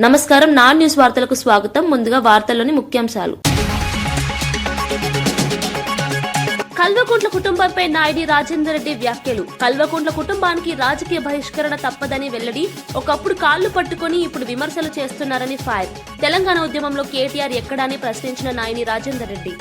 నమస్కారం, నా న్యూస్ వార్తలకు స్వాగతం. ముందుగా వార్తల్లోని ముఖ్యాంశాలు. కల్వకుంట్ల కుటుంబంపై నాయుడి రాజేందర్ రెడ్డి వ్యాఖ్యలు. కల్వకుంట్ల కుటుంబానికి రాజకీయ బహిష్కరణ తప్పదని వెల్లడి. ఒకప్పుడు కాళ్లు పట్టుకుని ఇప్పుడు విమర్శలు చేస్తున్నారని ఫైర్. తెలంగాణ ఉద్యమంలో కేటీఆర్ ఎక్కడాని ప్రశ్నించిన నాయుడి రాజేందర్ రెడ్డి.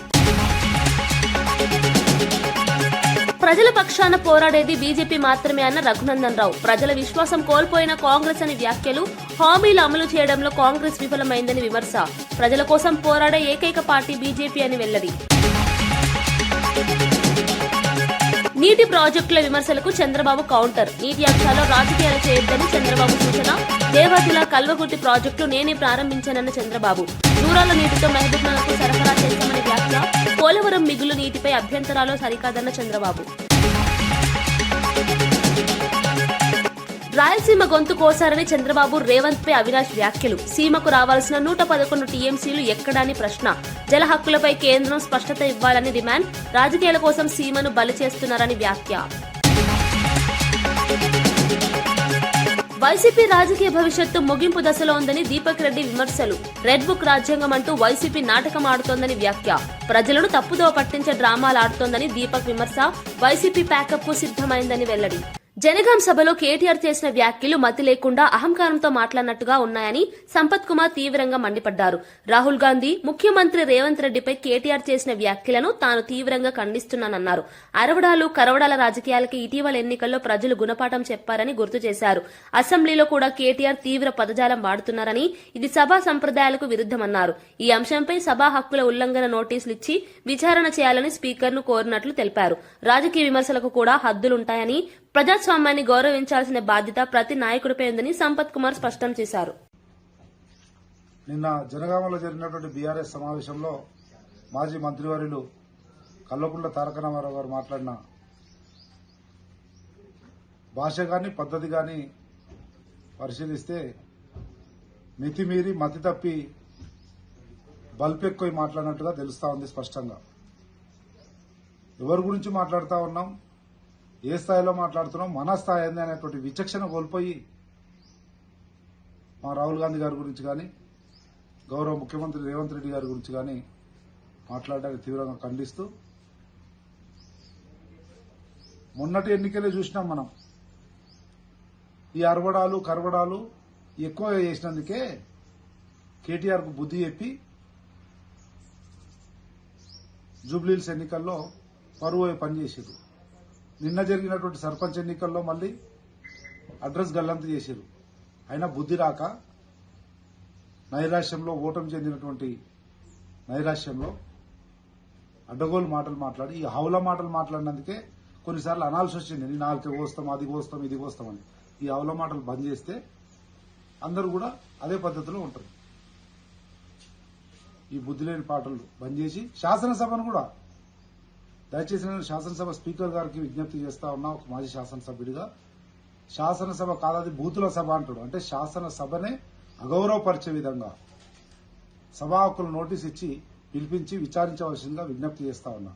ప్రజల పక్షాన పోరాడేది బీజేపీ మాత్రమే అన్న రఘునందన్ రావు. ప్రజల విశ్వాసం కోల్పోయిన కాంగ్రెస్ అని వ్యాఖ్యలు. హామీలు అమలు చేయడంలో కాంగ్రెస్ విఫలమైందని విమర్శ. ప్రజల కోసం పోరాడే ఏకైక పార్టీ బీజేపీ అని వెల్లడి. నీటి ప్రాజెక్టుల విమర్శలకు చంద్రబాబు కౌంటర్. నీటి అంశాల్లో రాజకీయాలు చేయొద్దని చంద్రబాబు సూచన. దేవాదుల కల్వకుర్తి ప్రాజెక్టులు నేనే ప్రారంభించానన్న చంద్రబాబు. దూరాల నీటితో మహబూబ్నగర్కు సరఫరా చేస్తామని వ్యాఖ్య. పోలవరం మిగులు నీటిపై అభ్యంతరాలు సరికాదన్న చంద్రబాబు. రాయలసీమ గొంతు కోసారని చంద్రబాబు రేవంత్ పై అవినాష్ వ్యాఖ్యలు. సీమకు రావాల్సిన 111 టీఎంసీలు ఎక్కడాని ప్రశ్న. జల హక్కులపై కేంద్రం స్పష్టత ఇవ్వాలని డిమాండ్. రాజకీయాల కోసం సీమను బలి చేస్తున్నారని వ్యాఖ్య. వైసీపీ రాజకీయ భవిష్యత్తు ముగింపు దశలో ఉందని దీపక్ రెడ్డి విమర్శలు. రెడ్ బుక్ రాజ్యాంగం అంటూ వైసీపీ నాటకం ఆడుతోందని వ్యాఖ్య. ప్రజలను తప్పుదో పట్టించే డ్రామాలు ఆడుతోందని దీపక్ విమర్శ. వైసీపీ ప్యాకప్ కు సిద్ధమైందని వెల్లడి. జనగాం సభలో కేటీఆర్ చేసిన వ్యాఖ్యలు మతి లేకుండా అహంకారంతో మాట్లాడినట్టుగా ఉన్నాయని సంపత్ కుమార్ తీవ్రంగా మండిపడ్డారు. రాహుల్ గాంధీ, ముఖ్యమంత్రి రేవంత్ రెడ్డిపై కేటీఆర్ చేసిన వ్యాఖ్యలను తాను తీవ్రంగా ఖండిస్తున్నానన్నారు. అరవడాలు కరవడాల రాజకీయాలకి ఇటీవల ఎన్నికల్లో ప్రజలు గుణపాఠం చెప్పారని గుర్తు చేశారు. అసెంబ్లీలో కూడా కేటీఆర్ తీవ్ర పదజాలం వాడుతున్నారని, ఇది సభా సంప్రదాయాలకు విరుద్దమన్నారు. ఈ అంశంపై సభా హక్కుల ఉల్లంఘన నోటీసులు ఇచ్చి విచారణ చేయాలని స్పీకర్ను కోరినట్లు తెలిపారు. రాజకీయ విమర్శలకు కూడా హద్దులుంటాయని, ప్రజాస్వామ్యాన్ని గౌరవించాల్సిన బాధ్యత ప్రతి నాయకుడిపై ఉందని సంపత్ కుమార్ స్పష్టం చేశారు. నిన్న జనగామలో జరిగినటువంటి బీఆర్ఎస్ సమావేశంలో మాజీ మంత్రివర్యులు కల్వకుంట్ల తారక రామారావు గారు మాట్లాడిన భాష గాని పద్ధతి గాని పరిశీలిస్తే మితిమీరి మతి తప్పి బల్పెక్కువ మాట్లాడినట్టుగా తెలుస్తా ఉంది స్పష్టంగా. ఎవరి గురించి మాట్లాడుతా ఉన్నాం, ఏ స్థాయిలో మాట్లాడుతున్నాం, మన స్థాయి ఏంది అనేటువంటి విచక్షణ కోల్పోయి మా రాహుల్ గాంధీ గారి గురించి కానీ, గౌరవ ముఖ్యమంత్రి రేవంత్ రెడ్డి గారి గురించి కానీ మాట్లాడడానికి తీవ్రంగా ఖండిస్తూ, మొన్నటి ఎన్నికలే చూసినాం మనం. ఈ అరవడాలు కరవడాలు ఎక్కువ చేసినందుకే కేటీఆర్ కు బుద్ధి చెప్పి జూబ్లీహిల్స్ ఎన్నికల్లో పరువు పనిచేసారు. నిన్న జరిగినటువంటి సర్పంచ్ ఎన్నికల్లో మళ్లీ అడ్రస్ గల్లంతు చేశారు. అయినా బుద్ధి రాక నైరాశ్యంలో ఓటమి చెందినటువంటి నైరాశ్యంలో అడ్డగోలు మాటలు మాట్లాడి, ఈ హౌల మాటలు మాట్లాడినందుకే కొన్నిసార్లు అనాల్సి వచ్చింది. నేను నాలుగు కోస్తాం, అది కోస్తాం, ఇది కోస్తామని. ఈ హౌల మాటలు బంద్ చేస్తే అందరూ కూడా అదే పద్ధతిలో ఉంటారు. ఈ బుద్ధి లేని పాటలు బంద్ చేసి శాసనసభను కూడా దయచేసి నేను శాసనసభ స్పీకర్ గారికి విజ్ఞప్తి చేస్తా ఉన్నా, ఒక మాజీ శాసనసభ్యుడిగా, శాసనసభ కాదది బూతుల సభ అంటాడు. అంటే శాసనసభనే అగౌరవపరిచే విధంగా సభా హక్కుల నోటీస్ ఇచ్చి పిలిపించి విచారించవలసిందిగా విజ్ఞప్తి చేస్తా ఉన్నా.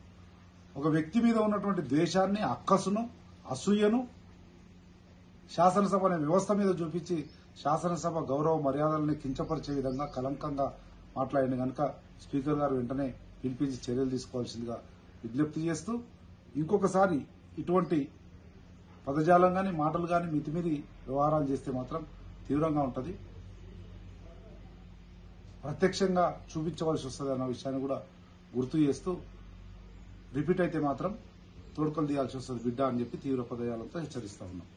ఒక వ్యక్తి మీద ఉన్నటువంటి ద్వేషాన్ని, అక్కసును, అసూయను శాసనసభ అనే వ్యవస్థ మీద చూపించి శాసనసభ గౌరవ మర్యాదల్ని కించపరిచే విధంగా కలంకంగా మాట్లాడిన కనుక స్పీకర్ గారు వెంటనే పిలిపించి చర్యలు తీసుకోవాల్సిందిగా విజ్ఞప్తి చేస్తూ, ఇంకొకసారి ఇటువంటి పదజాలం గాని మాటలు గాని మితిమీరి వ్యవహారాలు చేస్తే మాత్రం తీవ్రంగా ఉంటుంది, ప్రత్యక్షంగా చూపించవలసి వస్తుంది అన్న విషయాన్ని కూడా గుర్తు చేస్తూ, రిపీట్ అయితే మాత్రం తోడుకలు తీయాల్సి వస్తుంది బిడ్డ అని చెప్పి తీవ్ర పదజాలంతో హెచ్చరిస్తా ఉన్నాం.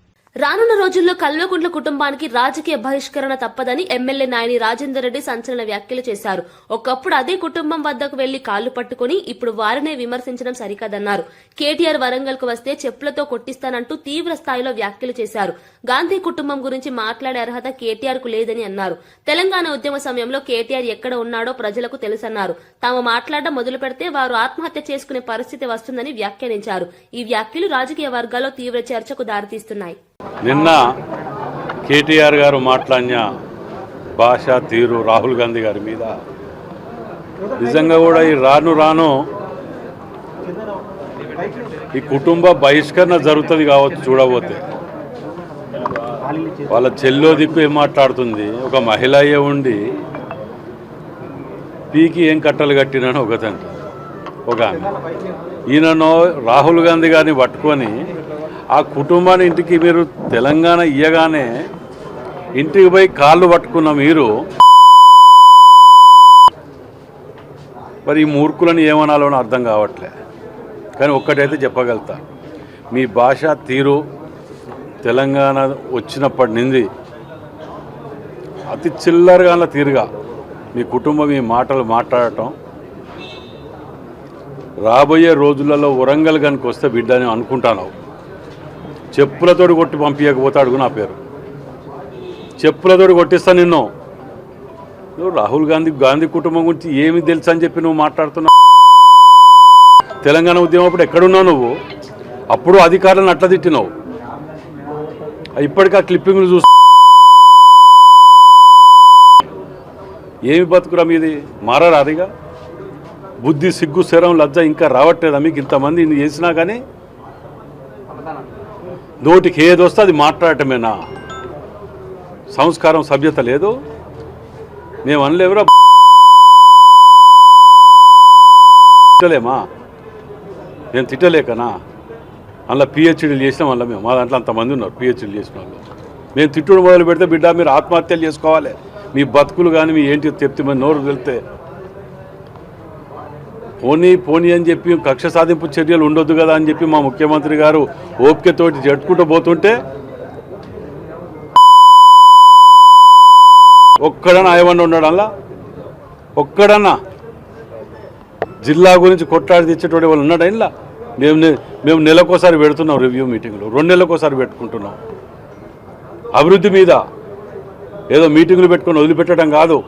రానున్న రోజుల్లో కల్వకుంట్ల కుటుంబానికి రాజకీయ బహిష్కరణ తప్పదని ఎమ్మెల్యే నాయని రాజేందర్ రెడ్డి సంచలన వ్యాఖ్యలు చేశారు. ఒకప్పుడు అదే కుటుంబం వద్దకు వెళ్లి కాళ్లు పట్టుకుని ఇప్పుడు వారినే విమర్శించడం సరికాదన్నారు. కేటీఆర్ వరంగల్ కు వస్తే చెప్పులతో కొట్టిస్తానంటూ తీవ్ర స్థాయిలో వ్యాఖ్యలు చేశారు. గాంధీ కుటుంబం గురించి మాట్లాడే అర్హత కేటీఆర్ కు లేదని అన్నారు. తెలంగాణ ఉద్యమ సమయంలో కేటీఆర్ ఎక్కడ ఉన్నాడో ప్రజలకు తెలుసన్నారు. తాము మాట్లాడడం మొదలు పెడితే వారు ఆత్మహత్య చేసుకునే పరిస్థితి వస్తుందని వ్యాఖ్యానించారు. ఈ వ్యాఖ్యలు రాజకీయ వర్గాల్లో తీవ్ర చర్చకు దారితీస్తున్నాయి. నిన్న కేటీఆర్ గారు మాట్లాడిన భాష తీరు రాహుల్ గాంధీ గారి మీద నిజంగా కూడా ఈ రాను ఈ కుటుంబ బహిష్కరణ జరుగుతుంది కావచ్చు చూడబోతే. వాళ్ళ చెల్లో దిక్కు ఏం మాట్లాడుతుంది. ఒక మహిళ అయ్యే ఉండి పీకి ఏం కట్టలు కట్టినని ఒకతంట ఒక ఆమె. ఈయనను రాహుల్ గాంధీ గారిని పట్టుకొని ఆ కుటుంబాన్ని ఇంటికి మీరు తెలంగాణ ఇయ్యగానే ఇంటికి పోయి కాళ్ళు పట్టుకున్న మీరు మరి ఈ మూర్ఖులను ఏమనాలో అర్థం కావట్లే. కానీ ఒక్కటైతే చెప్పగలుగుతా, మీ భాష తీరు తెలంగాణ వచ్చినప్పటి నుండి అతి చిల్లరగా తీరుగా మీ కుటుంబం ఈ మాటలు మాట్లాడటం రాబోయే రోజులలో వరంగల్ కనుక వస్తే బిడ్డ అని అనుకుంటాను. చెప్పులతోటి కొట్టి పంపించకపోతే అడుగు నా పేరు, చెప్పులతోటి కొట్టిస్తా నిన్ను. నువ్వు రాహుల్ గాంధీ కుటుంబం గురించి ఏమి తెలుసు అని చెప్పి నువ్వు మాట్లాడుతున్నావు. తెలంగాణ ఉద్యమం అప్పుడు ఎక్కడున్నావు నువ్వు? అప్పుడు అధికారులను అట్లా తిట్టినావు. ఇప్పటికీ ఆ క్లిప్పింగ్లు చూసి ఏమి బతుకురా మీది? మారారు అదిగా బుద్ధి సిగ్గు శరం లజ్జ ఇంకా రావట్లేదా మీకు? ఇంతమంది ఇన్ని చేసినా కానీ నోటికి ఏదొస్తే అది మాట్లాడటమేనా? సంస్కారం సభ్యత లేదు. మేము అనలేవురా తిట్టలేమా? నేను తిట్టలేకనా? అందులో పిహెచ్డీలు చేసినాం. వల్ల మేము మా దాంట్లో అంతమంది ఉన్నారు పిహెచ్డీలు చేసిన వాళ్ళు. మేము తిట్టుడు మొదలు పెడితే బిడ్డ మీరు ఆత్మహత్యలు చేసుకోవాలి, మీ బతుకులు కానీ మీ ఏంటి చెప్తే మరి నోరు వెళ్తే పోనీ అని చెప్పి కక్ష సాధింపు చర్యలు ఉండొద్దు కదా అని చెప్పి మా ముఖ్యమంత్రి గారు ఓపికతోటి జట్టుకుంటూ పోతుంటే ఒక్కడన్నా ఆయవన్న ఉన్నాడు. అలా ఒక్కడన్నా జిల్లా గురించి కొట్లాడి తెచ్చేటోడు వాళ్ళు ఉన్నాడు. ఇలా మేము నెలకోసారి పెడుతున్నాం రివ్యూ మీటింగ్లు, 2 నెలలకోసారి పెట్టుకుంటున్నాం. అభివృద్ధి మీద ఏదో మీటింగులు పెట్టుకొని వదిలిపెట్టడం కాదు.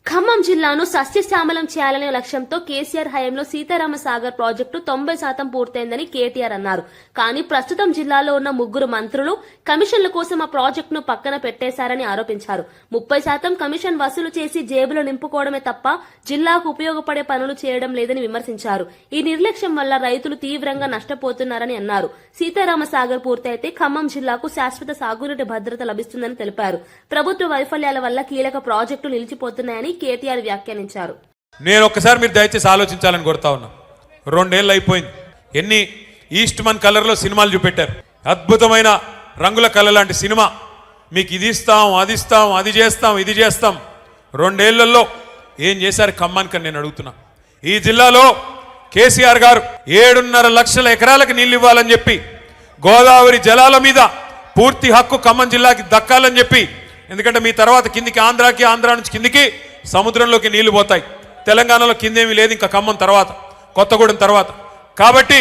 ఖమ్మం జిల్లాను సస్యశ్యామలం చేయాలనే లక్ష్యంతో కేసీఆర్ హయాంలో సీతారామ సాగర్ ప్రాజెక్టు 90% పూర్తయిందని కేటీఆర్ అన్నారు. కానీ ప్రస్తుతం జిల్లాలో ఉన్న 3 మంత్రులు కమిషన్ల కోసం ఆ ప్రాజెక్టును పక్కన పెట్టేశారని ఆరోపించారు. 30% కమిషన్ వసూలు చేసి జేబులు నింపుకోవడమే తప్ప జిల్లాకు ఉపయోగపడే పనులు చేయడం లేదని విమర్శించారు. ఈ నిర్లక్ష్యం వల్ల రైతులు తీవ్రంగా నష్టపోతున్నారని అన్నారు. సీతారామ సాగర్ పూర్తయితే ఖమ్మం జిల్లాకు శాశ్వత సాగునీటి భద్రత లభిస్తుందని తెలిపారు. ప్రభుత్వ వైఫల్యాల వల్ల కీలక ప్రాజెక్టులు నిలిచిపోతున్నాయని కేటీఆర్ వ్యాఖ్యానించారు. నేను ఒక్కసారి మీరు దయచేసి ఆలోచించాలని కోరుతా ఉన్నా. 2 ఏళ్ళు అయిపోయింది. ఎన్ని ఈస్ట్ మన్ కలర్లో సినిమాలు చూపెట్టారు. అద్భుతమైన రంగుల కలర్ లాంటి సినిమా. మీకు ఇది ఇస్తాం, అది ఇస్తాం, అది చేస్తాం, ఇది చేస్తాం. 2 ఏళ్లలో ఏం చేశారు ఖమ్మానికి నేను అడుగుతున్నా. ఈ జిల్లాలో కేసీఆర్ గారు 7.5 లక్షల ఎకరాలకు నీళ్లు ఇవ్వాలని చెప్పి, గోదావరి జలాల మీద పూర్తి హక్కు ఖమ్మం జిల్లాకి దక్కాలని చెప్పి, ఎందుకంటే మీ తర్వాత కిందికి ఆంధ్రాకి, ఆంధ్రా నుంచి కిందికి సముద్రంలోకి నీళ్లు పోతాయి. తెలంగాణలో కిందేమీ లేదు ఇంకా ఖమ్మం తర్వాత, కొత్తగూడెం తర్వాత. కాబట్టి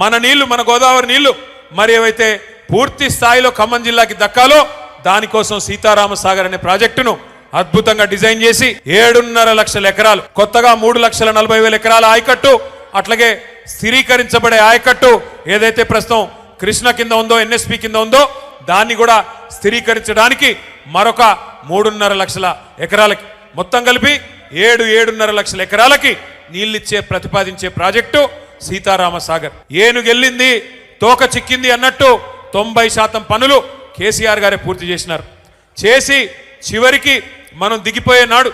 మన నీళ్లు, మన గోదావరి నీళ్లు మరి ఏవైతే పూర్తి స్థాయిలో ఖమ్మం జిల్లాకి దక్కాలో దానికోసం సీతారామ సాగర్ అనే ప్రాజెక్టును అద్భుతంగా డిజైన్ చేసి 7.5 లక్షల ఎకరాలు, కొత్తగా 3,40,000 ఎకరాల ఆయకట్టు, అట్లాగే స్థిరీకరించబడే ఆయకట్టు ఏదైతే ప్రస్తుతం కృష్ణ కింద ఉందో, ఎన్ఎస్పి కింద ఉందో దాన్ని కూడా స్థిరీకరించడానికి మరొక 3.5 లక్షల ఎకరాలకి, మొత్తం కలిపి 7.5 లక్షల ఎకరాలకి నీళ్ళిచ్చే ప్రతిపాదించే ప్రాజెక్టు సీతారామ సాగర్. ఏనుగెళ్ళింది తోక చిక్కింది అన్నట్టు 90% పనులు కేసీఆర్ గారే పూర్తి చేసినారు. చేసి చివరికి మనం దిగిపోయే నాడు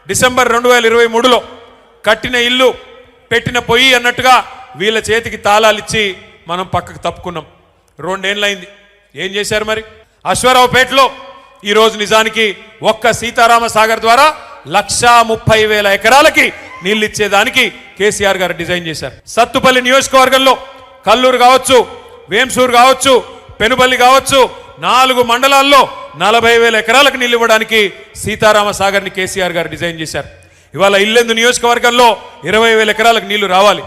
డిసెంబర్ 2023లో కట్టిన ఇల్లు పెట్టిన పొయ్యి అన్నట్టుగా వీళ్ళ చేతికి తాళాలు ఇచ్చి మనం పక్కకు తప్పుకున్నాం. 2 ఏళ్ళైంది. ఏం చేశారు మరి? అశ్వారావుపేటలో ఈరోజు నిజానికి ఒక్క సీతారామ సాగర్ ద్వారా 1,30,000 ఎకరాలకి నీళ్ళు ఇచ్చేదానికి కేసీఆర్ గారు డిజైన్ చేశారు. సత్తుపల్లి నియోజకవర్గంలో కల్లూరు కావచ్చు, వేంసూరు కావచ్చు, పెనుబల్లి కావచ్చు, 4 మండలాల్లో 40,000 ఎకరాలకు నీళ్ళు ఇవ్వడానికి సీతారామ సాగర్ని కేసీఆర్ గారు డిజైన్ చేశారు. ఇవాళ ఇల్లెందు నియోజకవర్గంలో 20,000 ఎకరాలకు నీళ్లు రావాలి.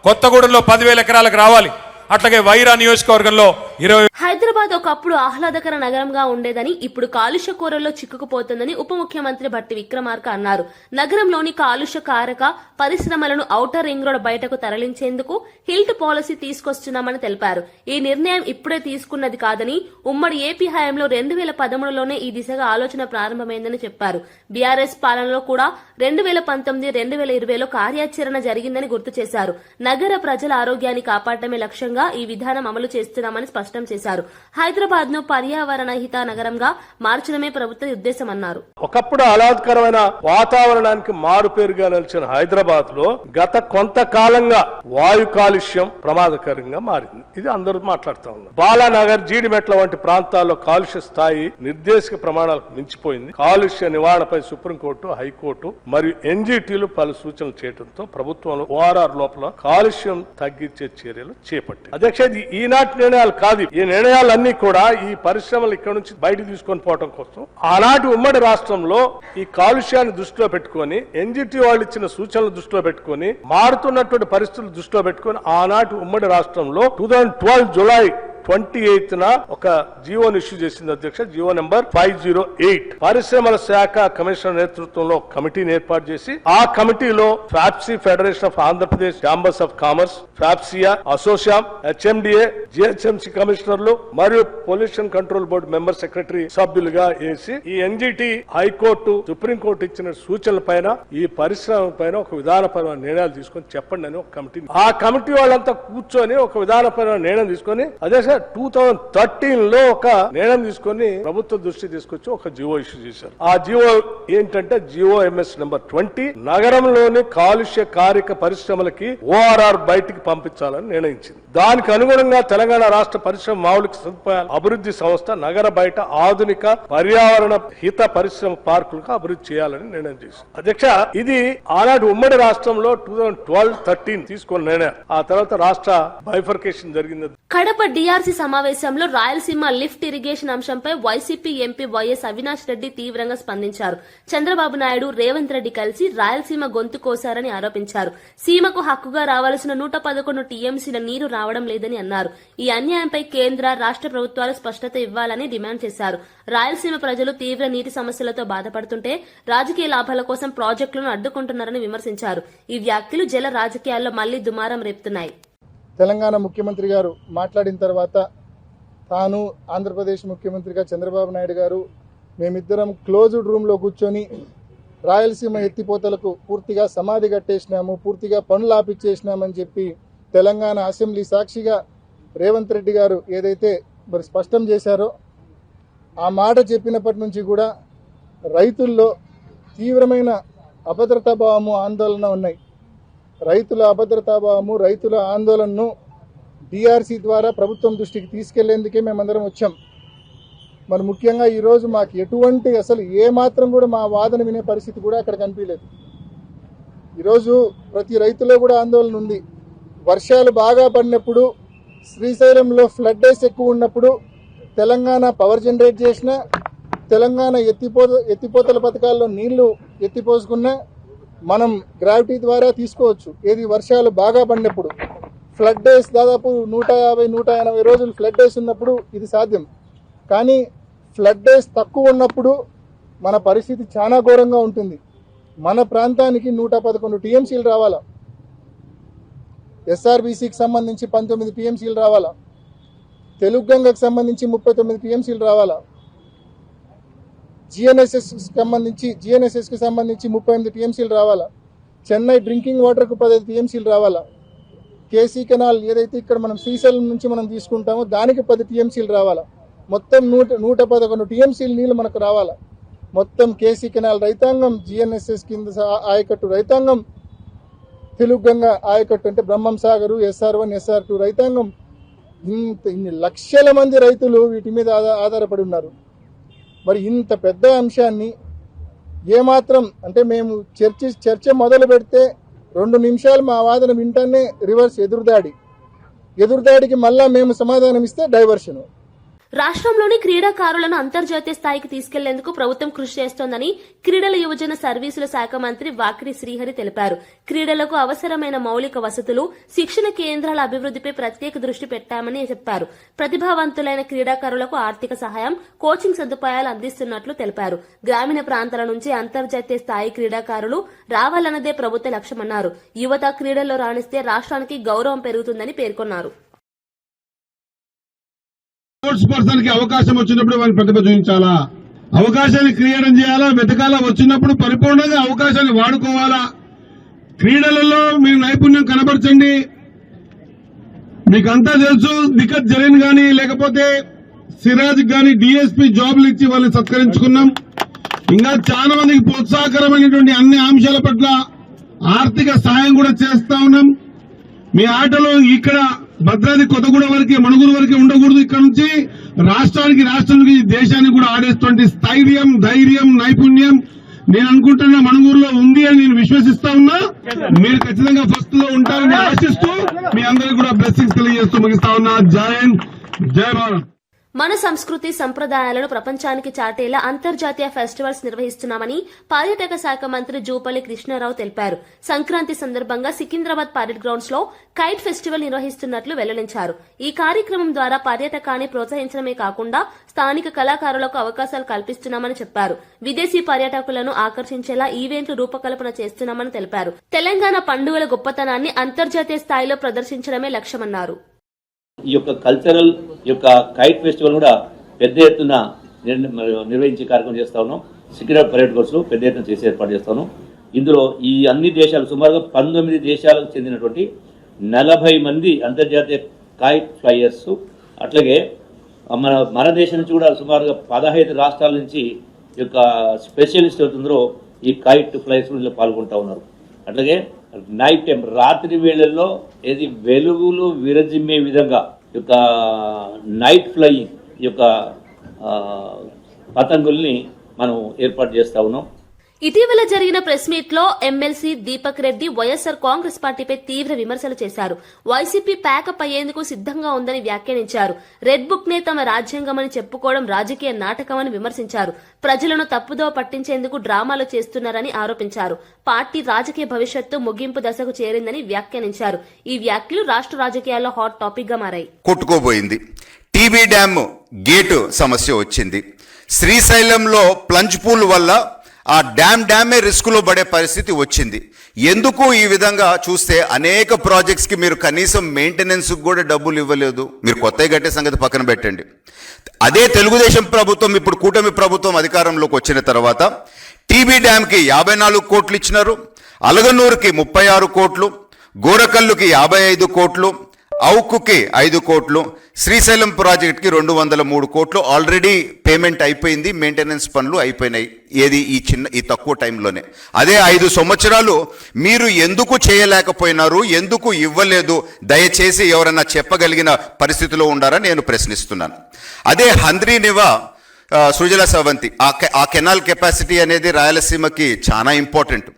కొత్తగూడెంలో 10,000 ఎకరాలకు రావాలి. అట్లాగే వైరా నియోజకవర్గంలో 20. హైదరాబాద్ ఒకప్పుడు ఆహ్లాదకర నగరంగా ఉండేదని ఇప్పుడు కాలుష్య కూరల్లో చిక్కుకుపోతుందని ఉప ముఖ్యమంత్రి భట్టి విక్రమార్క అన్నారు. నగరంలోని కాలుష్య కారక పరిశ్రమలను ఔటర్ రింగ్ రోడ్ బయటకు తరలించేందుకు హిల్ట్ పాలసీ తీసుకొస్తున్నామని తెలిపారు. ఈ నిర్ణయం ఇప్పుడే తీసుకున్నది కాదని, ఉమ్మడి ఏపీ హయాంలో 2013లోనే ఈ దిశగా ఆలోచన ప్రారంభమైందని చెప్పారు. బీఆర్ఎస్ పాలనలో కూడా 2019, 2020లో కార్యాచరణ జరిగిందని గుర్తు చేశారు. నగర ప్రజల ఆరోగ్యాన్ని కాపాడటమే లక్ష్యంగా దిశగా ఈ విధానం అమలు చేస్తున్నామని స్పష్టం చేశారు. హైదరాబాద్ ను పర్యావరణ హిత నగరంగా మార్చడమే ప్రభుత్వ ఉద్దేశమన్నారు. ఒకప్పుడు ఆహ్లాదకరమైన వాతావరణానికి మారుపేరుగా నిలిచిన హైదరాబాద్ లో గత కొంతకాలంగా వాయు కాలుష్యం ప్రమాదకరంగా మారింది. ఇది అందరూ మాట్లాడుతూ ఉన్నారు. బాలానగర్, జీడిమెట్ల వంటి ప్రాంతాల్లో కాలుష్య స్థాయి నిర్దేశక ప్రమాణాలకు మించిపోయింది. కాలుష్య నివారణపై సుప్రీంకోర్టు, హైకోర్టు మరియు ఎన్జీటీలు పలు సూచనలు చేయడంతో ప్రభుత్వంలో ఓఆర్ఆర్ లోపల కాలుష్యం తగ్గించే చర్యలు చేపట్టాయి. అధ్యక్ష, ఇది ఈనాటి నిర్ణయాలు కాదు. ఈ నిర్ణయాలన్నీ కూడా ఈ పరిశ్రమలు ఇక్కడ నుంచి బయటకు తీసుకొని పోవడం కోసం ఆనాటి ఉమ్మడి రాష్ట్రంలో ఈ కాలుష్యాన్ని దృష్టిలో పెట్టుకొని, ఎన్జీటీ వాళ్ళు ఇచ్చిన సూచనలు దృష్టిలో పెట్టుకొని, మారుతున్నటువంటి పరిస్థితులు దృష్టిలో పెట్టుకొని ఆనాటి ఉమ్మడి రాష్ట్రంలో 2012 జూలై 28న ఒక జీవోను ఇష్యూ చేసింది అధ్యక్ష. GO number 508. పరిశ్రమల శాఖ కమిషనర్ నేతృత్వంలో కమిటీని ఏర్పాటు చేసి ఆ కమిటీలో FAPCCI, federation of Andhra Pradesh chambers of commerce, ఫ్యాప్సియా, అసోసియామ్, హెచ్ఎండిఏ, జిహెచ్ఎంసీ కమిషనర్లు మరియు pollution control board member secretary సభ్యులుగా వేసి ఈ ఎన్జిటి, హైకోర్టు, సుప్రీంకోర్టు ఇచ్చిన సూచనల పైన ఈ పరిశ్రమ పైన ఒక విధానపరమైన నిర్ణయాలు తీసుకొని చెప్పండి అని ఒక కమిటీ. ఆ కమిటీ వాళ్ళంతా కూర్చొని ఒక విధానపరమైన నిర్ణయం తీసుకొని అదే 2013లో ఒక నిర్ణయం తీసుకొని ప్రభుత్వ దృష్టి తీసుకొచ్చి ఒక జియో ఇష్యూ చేశారు. ఆ జియో ఏంటంటే జియో ఎంఎస్ నెంబర్ 20 నగరంలోని కాలుష్య కారక పరిశ్రమలకి ఓఆర్ఆర్ బయటికి పంపించాలని నిర్ణయించింది. దానికి అనుగుణంగా తెలంగాణ రాష్ట్ర పరిశ్రమ మౌలిక సదుపాయాల అభివృద్ధి సంస్థ నగర బయట ఆధునిక పర్యావరణ హిత పరిశ్రమ పార్కులకు అభివృద్ధి చేయాలని నిర్ణయం చేసింది. అధ్యక్ష, ఇది ఆనాడు ఉమ్మడి రాష్ట్రంలో 2012-13 తీసుకున్న నిర్ణయం. ఆ తర్వాత రాష్ట్ర బైఫర్కేషన్ జరిగింది. కడప డిఆర్సీ సమావేశంలో రాయలసీమ లిఫ్ట్ ఇరిగేషన్ అంశంపై YCP MP YS Avinash Reddy తీవ్రంగా స్పందించారు. చంద్రబాబు నాయుడు, రేవంత్ రెడ్డి కలిసి రాయలసీమ గొంతు కోశారని ఆరోపించారు. సీమకు హక్కుగా రావాల్సిన 111 టీఎంసీల నీరు రావడం లేదని అన్నారు. ఈ అన్యాయంపై కేంద్ర, రాష్ట్ర ప్రభుత్వాలు స్పష్టత ఇవ్వాలని డిమాండ్ చేశారు. రాయలసీమ ప్రజలు తీవ్ర నీటి సమస్యలతో బాధపడుతుంటే రాజకీయ లాభాల కోసం ప్రాజెక్టులను అడ్డుకుంటున్నారని విమర్శించారు. ఈ వ్యాఖ్యలు జల రాజకీయాల్లో మళ్లీ దుమారం రేపుతున్నాయి. తెలంగాణ ముఖ్యమంత్రి గారు మాట్లాడిన తర్వాత తాను, ఆంధ్రప్రదేశ్ ముఖ్యమంత్రిగా చంద్రబాబు నాయుడు గారు మేమిద్దరం క్లోజ్డ్ రూమ్లో కూర్చొని రాయలసీమ ఎత్తిపోతలకు పూర్తిగా సమాధి కట్టేసినాము, పూర్తిగా పనులు ఆపిచ్చేసినామని చెప్పి తెలంగాణ అసెంబ్లీ సాక్షిగా రేవంత్ రెడ్డి గారు ఏదైతే మరి స్పష్టం చేశారో ఆ మాట చెప్పినప్పటి నుంచి కూడా రైతుల్లో తీవ్రమైన అభద్రతాభావము, ఆందోళన ఉన్నాయి. రైతుల అభద్రతాభావము, రైతుల ఆందోళనను డిఆర్సీ ద్వారా ప్రభుత్వం దృష్టికి తీసుకెళ్లేందుకే మేమందరం వచ్చాం. మరి ముఖ్యంగా ఈరోజు మాకు ఎటువంటి అసలు ఏమాత్రం కూడా మా వాదన వినే పరిస్థితి కూడా అక్కడ కనిపించలేదు. ఈరోజు ప్రతి రైతులో కూడా ఆందోళన ఉంది. వర్షాలు బాగా పడినప్పుడు, శ్రీశైలంలో ఫ్లడ్ డేస్ ఎక్కువ ఉన్నప్పుడు తెలంగాణ పవర్ జనరేట్ చేసిన, తెలంగాణ ఎత్తిపోతల పథకాల్లో నీళ్లు ఎత్తిపోసుకున్నా మనం గ్రావిటీ ద్వారా తీసుకోవచ్చు. ఏది వర్షాలు బాగా పడినప్పుడు, ఫ్లడ్ డేస్ దాదాపు 150-180 రోజులు ఫ్లడ్ డేస్ ఉన్నప్పుడు ఇది సాధ్యం. కానీ ఫ్లడ్ డేస్ తక్కువ ఉన్నప్పుడు మన పరిస్థితి చాలా ఘోరంగా ఉంటుంది. మన ప్రాంతానికి 111 టీఎంసీలు రావాలా, ఎస్ఆర్బీసీకి సంబంధించి 19 టీఎంసీలు రావాలా, తెలుగు గంగకు సంబంధించి 39 టీఎంసీలు రావాలా, జిఎన్ఎస్ఎస్కి సంబంధించి 38 టీఎంసీలు రావాలా, చెన్నై డ్రింకింగ్ వాటర్కు 15 టీఎంసీలు రావాలా, కేసీ కెనాల్ ఏదైతే ఇక్కడ మనం శ్రీశైలం నుంచి మనం తీసుకుంటామో దానికి 10 టీఎంసీలు రావాలా, మొత్తం 111 టీఎంసీలు నీళ్లు మనకు రావాలా. మొత్తం కేసీ కెనాల్ రైతాంగం, జిఎన్ఎస్ఎస్ కింద ఆయకట్టు రైతాంగం, తెలుగు గంగ ఆయకట్టు అంటే బ్రహ్మం సాగరు, SR1, SR2 రైతాంగం, ఇన్ని లక్షల మంది రైతులు వీటి మీద ఆధారపడి ఉన్నారు. మరి ఇంత పెద్ద అంశాన్ని ఏమాత్రం అంటే మేము చర్చ మొదలు పెడితే 2 నిమిషాలు మా వాదన వింటానే రివర్స్ ఎదురుదాడికి మళ్ళా మేము సమాధానం ఇస్తే డైవర్షన్. రాష్ట్రంలోని క్రీడాకారులను అంతర్జాతీయ స్థాయికి తీసుకెళ్లేందుకు ప్రభుత్వం కృషి చేస్తోందని క్రీడల, యువజన సర్వీసుల శాఖ మంత్రి వాకిరి శ్రీహరి తెలిపారు. క్రీడలకు అవసరమైన మౌలిక వసతులు, శిక్షణ కేంద్రాల అభివృద్ధిపై ప్రత్యేక దృష్టి పెట్టామని చెప్పారు. ప్రతిభావంతులైన క్రీడాకారులకు ఆర్థిక సహాయం, కోచింగ్ సదుపాయాలు అందిస్తున్నట్లు తెలిపారు. గ్రామీణ ప్రాంతాల నుంచి అంతర్జాతీయ స్థాయి క్రీడాకారులు రావాలన్నదే ప్రభుత్వ లక్ష్యమన్నారు. యువత క్రీడల్లో రాణిస్తే రాష్ట్రానికి గౌరవం పెరుగుతుందని పేర్కొన్నారు. స్పోర్ట్స్ పర్సన్ కి అవకాశం వచ్చినప్పుడు వారి ప్రతిభ చూపించాలా, అవకాశాన్ని క్రియేట్ చేయాలా, వెతకాలా, వచ్చినప్పుడు పరిపూర్ణంగా అవకాశాన్ని వాడుకోవాలా. క్రీడలలో మీరు నైపుణ్యం కనబరచండి. మీకంతా తెలుసు, దిక్కత్ జరీన్ గాని లేకపోతే సిరాజ్ గాని డిఎస్పీ జాబ్లు ఇచ్చి వాళ్ళని సత్కరించుకున్నాం. ఇంకా చాలా మందికి ప్రోత్సాహకరమైనటువంటి అన్ని అంశాల పట్ల ఆర్థిక సాయం కూడా చేస్తా ఉన్నాం. మీ ఆటలు ఇక్కడ భద్రాద్రి కొత్తగూడ వరకే, మణుగూరు వరకే ఉండకూడదు. ఇక్కడ నుంచి రాష్ట్రానికి దేశానికి కూడా ఆడేటువంటి స్థైర్యం, ధైర్యం, నైపుణ్యం నేను అనుకుంటున్నా మణుగూరులో ఉంది అని నేను విశ్వసిస్తా ఉన్నా. మీరు ఖచ్చితంగా ఫస్ట్ లో ఉంటారని ఆశిస్తూ మీ అందరికీ కూడా బ్లెస్సింగ్స్ తెలియజేస్తూ ముగిస్తా ఉన్నా. జై హింద్, జై భారత్. మన సంస్కృతి సంప్రదాయాలను ప్రపంచానికి చాటేలా అంతర్జాతీయ ఫెస్టివల్స్ నిర్వహిస్తున్నామని పర్యాటక శాఖ మంత్రి జూపల్లి కృష్ణారావు తెలిపారు. సంక్రాంతి సందర్భంగా సికింద్రాబాద్ పరేడ్ గ్రౌండ్స్ లో కైట్ ఫెస్టివల్ నిర్వహిస్తున్నట్లు వెల్లడించారు. ఈ కార్యక్రమం ద్వారా పర్యాటకాన్ని ప్రోత్సహించడమే కాకుండా స్థానిక కళాకారులకు అవకాశాలు కల్పిస్తున్నామని చెప్పారు. విదేశీ పర్యాటకులను ఆకర్షించేలా ఈవెంట్లు రూపకల్పన చేస్తున్నామని తెలిపారు. తెలంగాణ పండుగల గొప్పతనాన్ని అంతర్జాతీయ స్థాయిలో ప్రదర్శించడమే లక్ష్యమన్నారు. ఈ యొక్క కల్చరల్ యొక్క కైట్ ఫెస్టివల్ కూడా పెద్ద ఎత్తున నిర్వహించే కార్యక్రమం చేస్తా ఉన్నాం. సికింద్రాబాద్ పరేడ్ కోర్సులో పెద్ద ఎత్తున చేసే ఏర్పాటు చేస్తా ఉన్నాం. ఇందులో ఈ అన్ని దేశాలు సుమారుగా 19 దేశాలకు చెందినటువంటి 40 మంది అంతర్జాతీయ కైట్ ఫ్లైయర్స్, అట్లాగే మన దేశం నుంచి కూడా సుమారుగా 15 రాష్ట్రాల నుంచి ఈ యొక్క స్పెషలిస్ట్ అవుతుందో ఈ కైట్ ఫ్లైయర్స్ పాల్గొంటా ఉన్నారు. అట్లాగే నైట్ టైం, రాత్రి వేళల్లో ఏది వెలుగులు విరజిమ్మే విధంగా యొక్క నైట్ ఫ్లయింగ్ యొక్క పతంగుల్ని మనం ఏర్పాటు చేస్తా ఉన్నాం. ఇటీవల జరిగిన ప్రెస్ మీట్ లో ఎమ్మెల్సీ దీపక్ రెడ్డి వైఎస్సార్ కాంగ్రెస్ పార్టీపై తీవ్ర విమర్శలు చేశారు. వైసీపీ ప్యాకప్ అయ్యేందుకు సిద్దంగా ఉందని వ్యాఖ్యానించారు. రెడ్ బుక్ నే తమ రాజ్యాంగమని చెప్పుకోవడం రాజకీయ నాటకమని విమర్శించారు. ప్రజలను తప్పుదోవ పట్టించేందుకు డ్రామాలు చేస్తున్నారని ఆరోపించారు. పార్టీ రాజకీయ భవిష్యత్తు ముగింపు దశకు చేరిందని వ్యాఖ్యానించారు. ఈ వ్యాఖ్యలు రాష్ట్ర రాజకీయాల్లో హాట్ టాపిక్ గా మారాయి. కొట్టుకోబోయింది. టీబీ డ్యామ్ గేటు సమస్య వచ్చింది. శ్రీశైలంలో ప్లంజ్ పూల్ వల్ల ఆ డ్యామే రిస్కులో పడే పరిస్థితి వచ్చింది. ఎందుకు ఈ విధంగా చూస్తే అనేక ప్రాజెక్ట్స్కి మీరు కనీసం మెయింటెనెన్స్కి కూడా డబ్బులు ఇవ్వలేదు. మీరు కొత్తగా కట్టే సంగతి పక్కన పెట్టండి. అదే తెలుగుదేశం ప్రభుత్వం, ఇప్పుడు కూటమి ప్రభుత్వం అధికారంలోకి వచ్చిన తర్వాత టీబీ డ్యామ్కి 54 కోట్లు ఇచ్చినారు, అలగనూరుకి 36 కోట్లు, గోరకల్లుకి 55 కోట్లు, ఔకుకి 5 కోట్లు, శ్రీశైలం ప్రాజెక్ట్కి 203 కోట్లు ఆల్రెడీ పేమెంట్ అయిపోయింది. మెయింటెనెన్స్ పనులు అయిపోయినాయి. ఏది ఈ తక్కువ టైంలోనే. అదే 5 సంవత్సరాలు మీరు ఎందుకు చేయలేకపోయినారు, ఎందుకు ఇవ్వలేదు, దయచేసి ఎవరన్నా చెప్పగలిగిన పరిస్థితిలో ఉండారా నేను ప్రశ్నిస్తున్నాను. అదే హంద్రీనివా సుజల సవంతి ఆ కెనాల్ కెపాసిటీ అనేది రాయలసీమకి చాలా ఇంపార్టెంట్.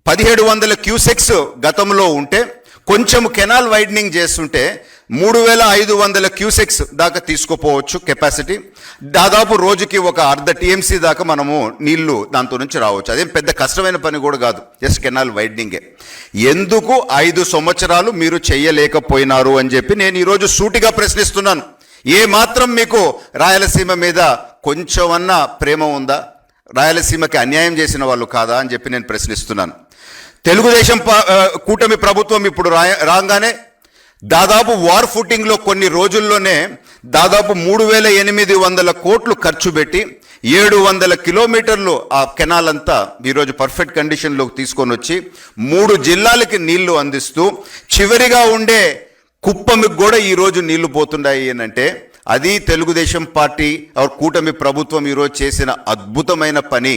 1700 క్యూసెక్స్ గతంలో ఉంటే కొంచెం కెనాల్ వైడనింగ్ చేస్తుంటే 3500 క్యూసెక్స్ దాకా తీసుకుపోవచ్చు కెపాసిటీ. దాదాపు రోజుకి ఒక అర్ధ టీఎంసీ దాకా మనము నీళ్లు దాంతో నుంచి రావచ్చు. అదేం పెద్ద కష్టమైన పని కూడా కాదు, జస్ట్ కెనాల్ వైడనింగే. ఎందుకు 5 సంవత్సరాలు మీరు చేయలేకపోయినారు అని చెప్పి నేను ఈరోజు సూటిగా ప్రశ్నిస్తున్నాను. ఏ మాత్రం మీకు రాయలసీమ మీద కొంచెమన్నా ప్రేమ ఉందా? రాయలసీమకి అన్యాయం చేసిన వాళ్ళు కాదా అని చెప్పి నేను ప్రశ్నిస్తున్నాను. తెలుగుదేశం కూటమి ప్రభుత్వం ఇప్పుడు రాగానే దాదాపు వార్ ఫుటింగ్లో కొన్ని రోజుల్లోనే దాదాపు 3800 కోట్లు ఖర్చు పెట్టి 700 కిలోమీటర్లు ఆ కెనాల్ అంతా ఈరోజు పర్ఫెక్ట్ కండిషన్లోకి తీసుకొని వచ్చి 3 జిల్లాలకి నీళ్లు అందిస్తూ చివరిగా ఉండే కుప్పమికి కూడా ఈరోజు నీళ్లు పోతున్నాయి అంటే అది తెలుగుదేశం పార్టీ కూటమి ప్రభుత్వం ఈరోజు చేసిన అద్భుతమైన పని.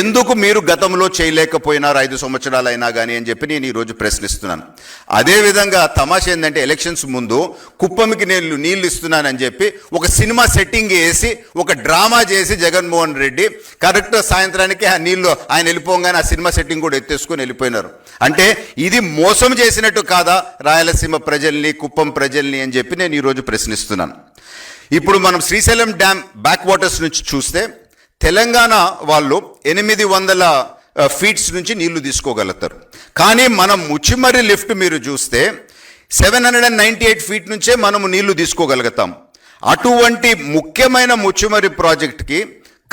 ఎందుకు మీరు గతంలో చేయలేకపోయినారు 5 సంవత్సరాలైనా కానీ అని చెప్పి నేను ఈరోజు ప్రశ్నిస్తున్నాను. అదేవిధంగా తమాషా ఏంటంటే ఎలక్షన్స్ ముందు కుప్పమికి నేను నీళ్లు ఇస్తున్నానని చెప్పి ఒక సినిమా సెట్టింగ్ వేసి ఒక డ్రామా చేసి జగన్మోహన్ రెడ్డి కరెక్ట్ సాయంత్రానికి ఆ నీళ్లు ఆయన వెళ్ళిపోగానే ఆ సినిమా సెట్టింగ్ కూడా ఎత్తేసుకొని వెళ్ళిపోయినారు. అంటే ఇది మోసం చేసినట్టు కాదా రాయలసీమ ప్రజల్ని, కుప్పం ప్రజల్ని అని చెప్పి నేను ఈరోజు ప్రశ్నిస్తున్నాను. ఇప్పుడు మనం శ్రీశైలం డ్యామ్ బ్యాక్ వాటర్స్ నుంచి చూస్తే తెలంగాణ వాళ్ళు 800 ఫీట్స్ నుంచి నీళ్లు తీసుకోగలుగుతారు. కానీ మనం ముచ్చిమర్రి లిఫ్ట్ మీరు చూస్తే 798 ఫీట్ నుంచే మనము నీళ్లు తీసుకోగలుగుతాం. అటువంటి ముఖ్యమైన ముచ్చిమర్రి ప్రాజెక్ట్కి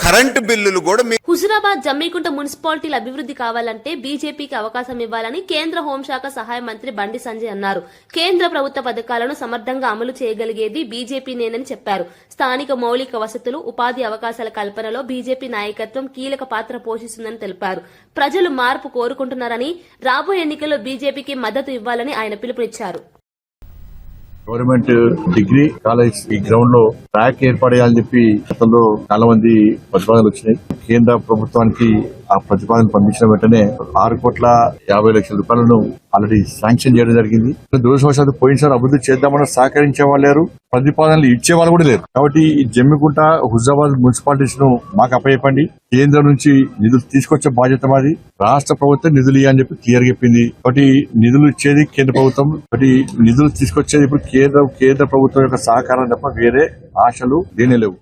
కరెంటు బిల్లులు కూడా హుజురాబాద్ జమ్మీకుంట మున్సిపాలిటీల అభివృద్ధి కావాలంటే బీజేపీకి అవకాశం ఇవ్వాలని కేంద్ర హోంశాఖ సహాయ మంత్రి బండి సంజయ్ అన్నారు. కేంద్ర ప్రభుత్వ పథకాలను సమర్థంగా అమలు చేయగలిగేది బీజేపీనేనని చెప్పారు. స్థానిక మౌలిక వసతులు, ఉపాధి అవకాశాల కల్పనలో బీజేపీ నాయకత్వం కీలక పాత్ర పోషిస్తుందని తెలిపారు. ప్రజలు మార్పు కోరుకుంటున్నారని, రాబోయే ఎన్నికల్లో బీజేపీకి మద్దతు ఇవ్వాలని ఆయన పిలుపునిచ్చారు. గవర్నమెంట్ డిగ్రీ కాలేజ్ ఈ గ్రౌండ్ లో ట్రాక్ ఏర్పడేయాలని చెప్పి గతంలో చాలా మంది ప్రతిపాదనలు వచ్చినాయి. కేంద్ర ప్రభుత్వానికి ఆ ప్రతిపాదన పంపించిన వెంటనే 6,50,00,000 ఆల్రెడీ శాంక్షన్ చేయడం జరిగింది. దురదృష్టవశాత్తు పోయినసారి అభివృద్ధి చేద్దామని సహకరించే వాళ్ళు లేరు, ప్రతిపాదనలు ఇచ్చే వాళ్ళు కూడా లేరు. కాబట్టి ఈ జమ్మికుంట హుజాబాద్ మున్సిపాలిటీస్ ను మాకు అప్పచెప్పండి, కేంద్రం నుంచి నిధులు తీసుకొచ్చే బాధ్యత మాది, రాష్ట్ర ప్రభుత్వం నిధులు ఇవ్వని చెప్పి క్లియర్ చెప్పింది. కాబట్టి నిధులు ఇచ్చేది కేంద్ర ప్రభుత్వం, కాబట్టి నిధులు తీసుకొచ్చేది ఇప్పుడు కేంద్ర ప్రభుత్వం యొక్క సహకారం తప్ప వేరే ఆశలు దేనే లేవు.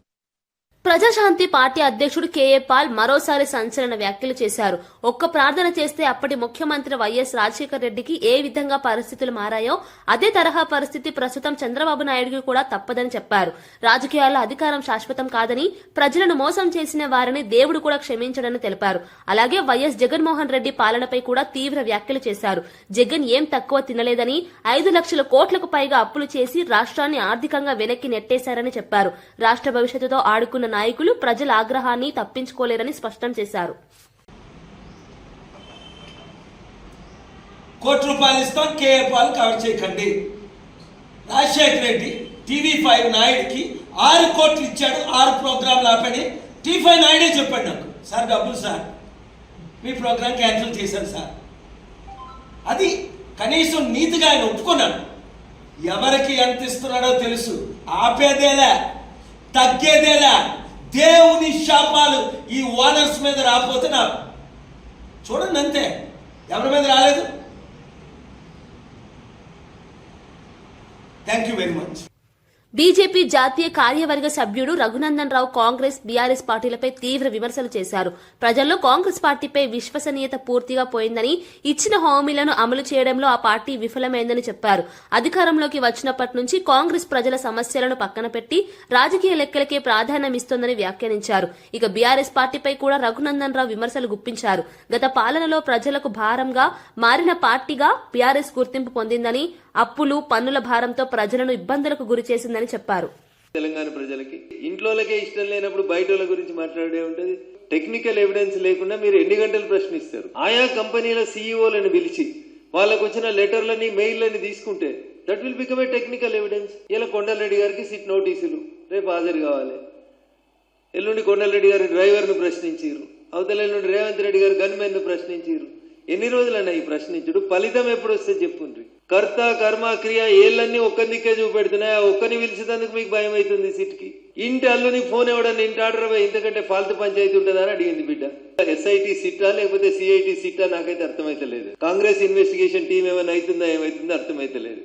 ప్రజాశాంతి పార్టీ అధ్యక్షుడు కేఏ పాల్ మరోసారి సంచలన వ్యాఖ్యలు చేశారు. ఒక్క ప్రార్థన చేస్తే అప్పటి ముఖ్యమంత్రి వైఎస్ రాజశేఖర రెడ్డికి ఏ విధంగా పరిస్థితులు మారాయో అదే తరహా పరిస్థితి ప్రస్తుతం చంద్రబాబు నాయుడుకి కూడా తప్పదని చెప్పారు. రాజకీయాల్లో అధికారం శాశ్వతం కాదని, ప్రజలను మోసం చేసిన వారిని దేవుడు కూడా క్షమించడని తెలిపారు. అలాగే వైఎస్ జగన్మోహన్ రెడ్డి పాలనపై కూడా తీవ్ర వ్యాఖ్యలు చేశారు. జగన్ ఏం తక్కువ తినలేదని, 5 లక్షల కోట్లకు పైగా అప్పులు చేసి రాష్ట్రాన్ని ఆర్థికంగా వెనక్కి నెట్టేశారని చెప్పారు. రాష్ట్ర భవిష్యత్తుతో ఆడుకున్న నాయకులు ప్రజల ఆగ్రహాన్ని తప్పించుకోలేరని స్పష్టం చేశారు. ₹1 ఇస్తాం, కేఏ పాల్ కవర్ చేయకండి. రాజశేఖర రెడ్డి TV5 నాయుడికి 6 కోట్లు ఇచ్చాడు, 6 ప్రోగ్రాంలు ఆపని. TV5 నాయుడే చెప్పాడు నాకు, సార్ డబ్బులు సార్, మీ ప్రోగ్రాం క్యాన్సిల్ చేశాను సార్. అది కనీసం నీతిగా ఆయన ఒప్పుకున్నాడు. ఎవరికి ఎంత ఇస్తున్నాడో తెలుసు, ఆపేదేలా తగ్గేదేలా. దేవుని శాపాలు ఈ ఓనర్స్ మీద రాకపోతే నా చూడండి అంతే, ఎవరి మీద రాలేదు. Thank you very much. BJP జాతీయ కార్యవర్గ సభ్యుడు రఘునందన్ రావు కాంగ్రెస్, బీఆర్ఎస్ పార్టీలపై తీవ్ర విమర్శలు చేశారు. ప్రజల్లో కాంగ్రెస్ పార్టీపై విశ్వసనీయత పూర్తిగా పోయిందని, ఇచ్చిన హామీలను అమలు చేయడంలో ఆ పార్టీ విఫలమైందని చెప్పారు. అధికారంలోకి వచ్చినప్పటి నుంచి కాంగ్రెస్ ప్రజల సమస్యలను పక్కన పెట్టి రాజకీయ లెక్కలకే ప్రాధాన్యమిస్తోందని వ్యాఖ్యానించారు. ఇక బీఆర్ఎస్ పార్టీపై కూడా రఘునందన్ రావు విమర్శలు గుప్పించారు. గత పాలనలో ప్రజలకు భారంగా మారిన పార్టీగా బీఆర్ఎస్ గుర్తింపు పొందిందని, అప్పులు, పన్నుల భారంతో ప్రజలను ఇబ్బందులకు గురి చేసిందని చెప్పారు. తెలంగాణ ప్రజలకి ఇంట్లోకే ఇష్టం లేనప్పుడు బయట గురించి మాట్లాడే ఉంటది. టెక్నికల్ ఎవిడెన్స్ లేకుండా మీరు ఎన్ని గంటలు ప్రశ్నిస్తారు? ఆయా కంపెనీల సీఈఓలను పిలిచి వాళ్ళకు వచ్చిన లెటర్లని, మెయిల్లని తీసుకుంటే that will become a technical evidence. ఇలా కొండలరెడ్డి గారికి సిట్ నోటీసులు, రేపు హాజరు కావాలి. ఎల్లుండి కొండలరెడ్డి గారి డ్రైవర్ను ప్రశ్నించారు, అవతల ఎల్లుండి రేవంత్ రెడ్డి గారు గన్మెన్ ను ప్రశ్నించారు. ఎన్ని రోజులన్నా ఈ ప్రశ్నించుడు? ఫలితం ఎప్పుడు వస్తే చెప్పుండ్రి. కర్త కర్మ క్రియ ఏళ్ళన్నీ ఒక్కరికే చూపెడుతున్నాయి. ఒక్కరిని పిలిచేందుకు మీకు భయం అవుతుంది. సిట్కి ఇంటి అల్లుని ఫోన్ ఇవ్వడానికి ఇంటి ఆర్డర్ ఇంతకంటే ఫాల్తు పంచాయతీ ఉంటుందని అడిగింది బిడ్డ. SIT సిట్టా లేకపోతే CIT సిట్టా నాకైతే అర్థమైతలేదు. కాంగ్రెస్ ఇన్వెస్టిగేషన్ టీం ఏమైనా అవుతుందా, ఏమైతుందో అర్థమైతలేదు.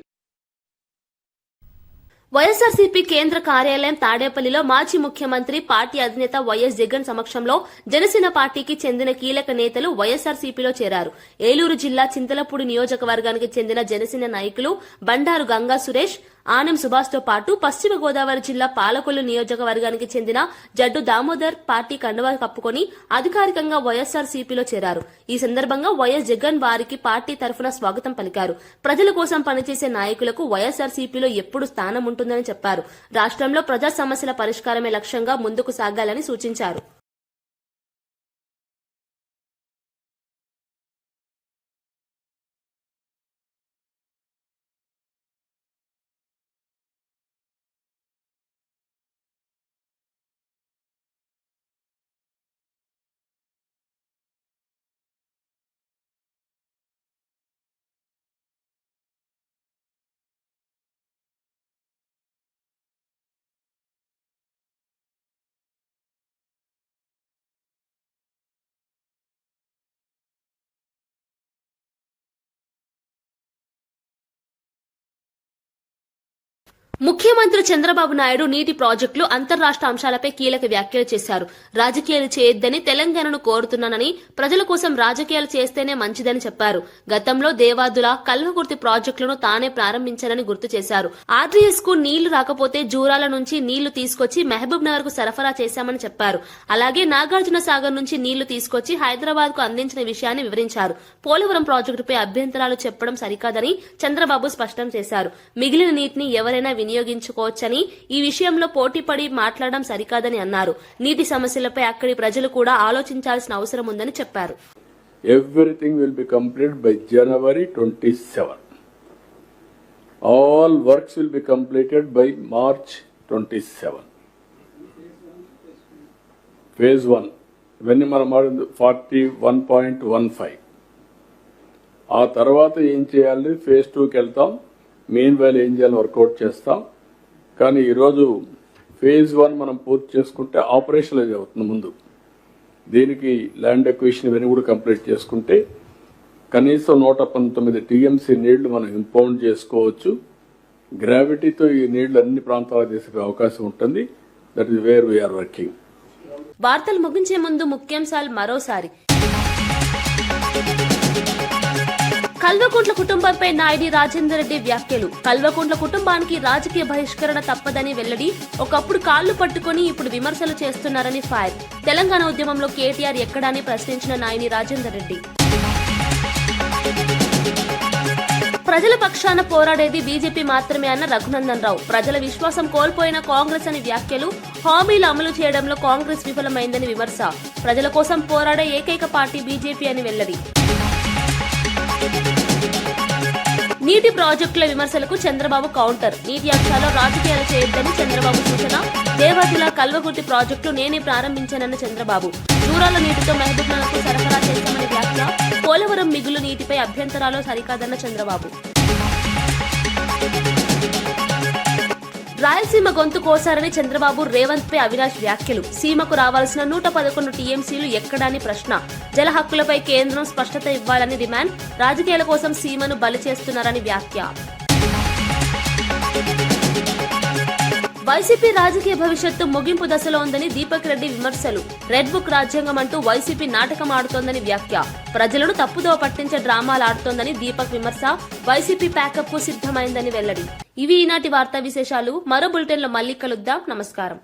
వైఎస్ఆర్సీపీ కేంద్ర కార్యాలయం తాడేపల్లిలో మాజీ ముఖ్యమంత్రి, పార్టీ అధినేత వైఎస్ జగన్ సమక్షంలో జనసేన పార్టీకి చెందిన కీలక నేతలు వైఎస్ఆర్సీపీలో చేరారు. ఏలూరు జిల్లా చింతలపూడి నియోజకవర్గానికి చెందిన జనసేన నాయకులు బండారు గంగా సురేష్, ఆనం సుభాష్ తో పాటు పశ్చిమ గోదావరి జిల్లా పాలకొల్లు నియోజకవర్గానికి చెందిన జడ్డు దామోదర్ పార్టీ కండువా కప్పుకొని అధికారికంగా వైఎస్ఆర్సీపీలో చేరారు. ఈ సందర్భంగా వైఎస్ జగన్ వారికి పార్టీ తరఫున స్వాగతం పలికారు. ప్రజల కోసం పనిచేసే నాయకులకు వైఎస్ఆర్సీపీలో ఎప్పుడు స్థానం ఉంటుందని చెప్పారు. రాష్ట్రంలో ప్రజా సమస్యల పరిష్కారమే లక్ష్యంగా ముందుకు సాగాలని సూచించారు. ముఖ్యమంత్రి చంద్రబాబు నాయుడు నీటి ప్రాజెక్టులు, అంతర్రాష్ట్ర అంశాలపై కీలక వ్యాఖ్యలు చేశారు. రాజకీయాలు చేయొద్దని తెలంగాణను కోరుతున్నానని, ప్రజల కోసం రాజకీయాలు చేస్తేనే మంచిదని చెప్పారు. గతంలో దేవాదుల, కల్వకుర్తి ప్రాజెక్టులను తానే ప్రారంభించారని గుర్తు చేశారు. RDS కు నీళ్లు రాకపోతే జూరాల నుంచి నీళ్లు తీసుకొచ్చి మహబూబ్ నగర్ కు సరఫరా చేశామని చెప్పారు. అలాగే నాగార్జున సాగర్ నుంచి నీళ్లు తీసుకొచ్చి హైదరాబాద్ కు అందించిన విషయాన్ని వివరించారు. పోలవరం ప్రాజెక్టుపై అభ్యంతరాలు చెప్పడం సరికాదని చంద్రబాబు స్పష్టం చేశారు. మిగిలిన నీటిని ఎవరైనా వినియోగించుకోవచ్చని, ఈ విషయంలో పోటీపడి మాట్లాడడం సరికాదని అన్నారు. నీటి సమస్యలపై అక్కడి ప్రజలు కూడా ఆలోచించాల్సిన అవసరం ఉందని చెప్పారు. Everything will be complete by January 27. All works will be completed by March 27. Phase 1. ఇవన్నీ మనం 41.15. ఆ తర్వాత ఏం చేయాలి? ఫేజ్ 2కి వెళ్తాం. మెయిన్ వైల్ ఏం చేయాలి వర్కౌట్ చేస్తాం. కానీ ఈరోజు ఫేజ్ 1 మనం పూర్తి చేసుకుంటే ఆపరేషనలైజ్ అవుతుంది ముందు. దీనికి ల్యాండ్ ఎక్విజిషన్ ఇవన్నీ కూడా కంప్లీట్ చేసుకుంటే కనీసం 119 టీఎంసీ నీళ్లు మనం ఇంపౌండ్ చేసుకోవచ్చు. గ్రావిటీతో ఈ నీళ్లు అన్ని ప్రాంతాలకు తీసుకునే అవకాశం ఉంటుంది. That is where we are working. వార్తలు ముగించే ముందు ముఖ్యాంశాలు మరోసారి. కల్వకుంట్ల కుటుంబంపై నాయుడి రాజేందర్ రెడ్డి వ్యాఖ్యలు. కల్వకుంట్ల కుటుంబానికి రాజకీయ బహిష్కరణ తప్పదని వెల్లడి. ఒకప్పుడు కాళ్లు పట్టుకుని ఇప్పుడు విమర్శలు చేస్తున్నారని ఫైర్. తెలంగాణ ఉద్యమంలో కేటీఆర్ ఎక్కడాని ప్రశ్నించిన నాయుడి రాజేందర్ రెడ్డి. ప్రజల పక్షాన పోరాడేది బీజేపీ మాత్రమే అన్న రఘునందన్ రావు. ప్రజల విశ్వాసం కోల్పోయిన కాంగ్రెస్ అని వ్యాఖ్యలు. హామీలు అమలు చేయడంలో కాంగ్రెస్ విఫలమైందని విమర్శ. ప్రజల కోసం పోరాడే ఏకైక పార్టీ బీజేపీ అని వెల్లడి. నీటి ప్రాజెక్టుల విమర్శలకు చంద్రబాబు కౌంటర్. నీటి అంశాల్లో రాజకీయాలు చేయొద్దని చంద్రబాబు సూచన. దేవాదుల కల్వకుర్తి ప్రాజెక్టులు నేనే ప్రారంభించానన్న చంద్రబాబు. దూరాల నీటితో మహబూబ్నగర్కు సరఫరా చేస్తామని వ్యాఖ్య. పోలవరం మిగులు నీటిపై అభ్యంతరాలు సరికాదన్న చంద్రబాబు. రాయలసీమ గొంతు కోసారని చంద్రబాబు రేవంత్ పై అవినాష్ వ్యాఖ్యలు. సీమకు రావాల్సిన 111 టీఎంసీలు ఎక్కడాని ప్రశ్న. జల హక్కులపై కేంద్రం స్పష్టత ఇవ్వాలని డిమాండ్. రాజకీయాల కోసం సీమను బలి చేస్తున్నారని వ్యాఖ్య. వైసీపీ రాజకీయ భవిష్యత్తు ముగింపు దశలో ఉందని దీపక్ రెడ్డి విమర్శలు. రెడ్ బుక్ రాజ్యాంగం అంటూ వైసీపీ నాటకం ఆడుతోందని వ్యాఖ్య. ప్రజలను తప్పుదోవ పట్టించే డ్రామాలు ఆడుతోందని దీపక్ విమర్శ. వైసీపీ ప్యాకప్ కు సిద్ధమైందని వెల్లడి. ఇవి ఈనాటి వార్తా విశేషాలు. మరో బులెటిన్ లో మళ్ళీ కలుద్దాం. నమస్కారం.